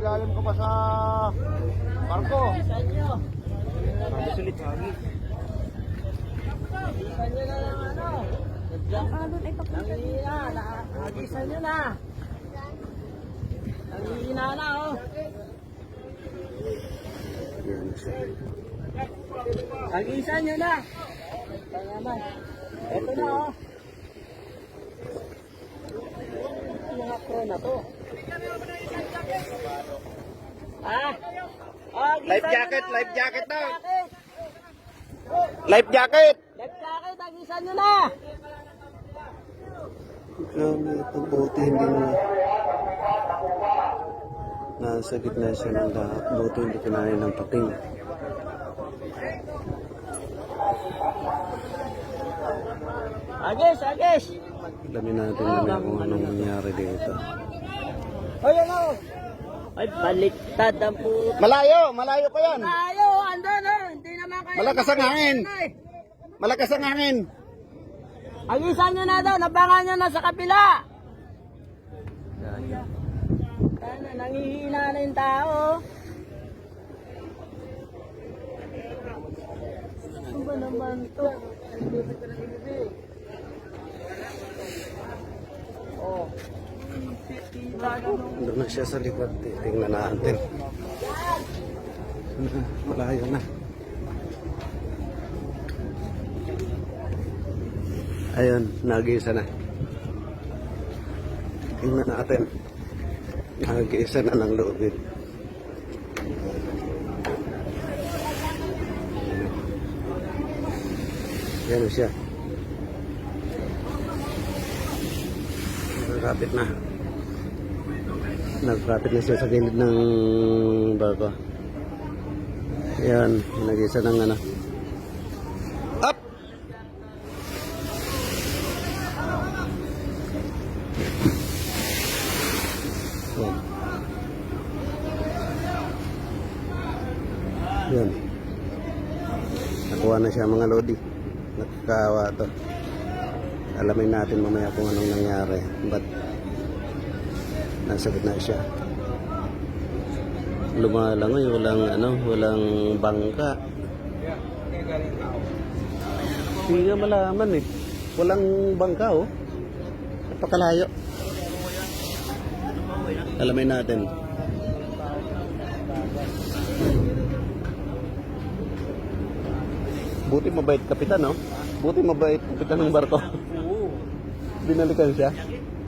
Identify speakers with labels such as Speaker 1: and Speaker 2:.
Speaker 1: Ilalim ko pa sa barko. Sulit lagi.
Speaker 2: Agisan nyo na lang ano. Agisan nyo na. Nangihina na oh. Agisan nyo na. Ito na oh. Mga pro na to. Ah.
Speaker 1: Life jacket, life jacket daw. Life jacket.
Speaker 2: Life jacket, agisan nyo na.
Speaker 3: Grabe, itong bote hindi na nasa gitna siya ng lahat. Bote hindi kinain ng pating.
Speaker 2: Agis, agis.
Speaker 3: Alamin natin na kung anong nangyari dito.
Speaker 2: Ay, ano? Ay, baliktad ang puto.
Speaker 1: Malayo, malayo pa yan.
Speaker 2: Tayo, andun oh. Hindi naman kayo.
Speaker 1: Malakas ang hangin. Malakas ang hangin.
Speaker 2: Agisan nyo na daw, nabangan nyo na sa kapila. Sana, nangihina na yung tao. Ano ba naman to? Oh.
Speaker 3: Doon na siya sa likod. Tingnan natin. Malayo na. Ayun, nag-iisa na. Tingnan natin. Nag-iisa na ng lubid. Yan siya. Nagkapit na. Nagkapit na siya sa gilid ng barko. Yan, nag-iisa ng ano. Up! Yan. Nakuha na siya mga lodi. Nakakawa to. Alamin natin mamaya kung anong nangyari. But nasa gitna siya. Lumalangoy, walang bangka. Hindi nga malaman eh. Walang bangka oh. Napakalayo. Alamin natin. Buti mabait kapitan, no? Buti mabait kapitan ng barko. Binalikan siya.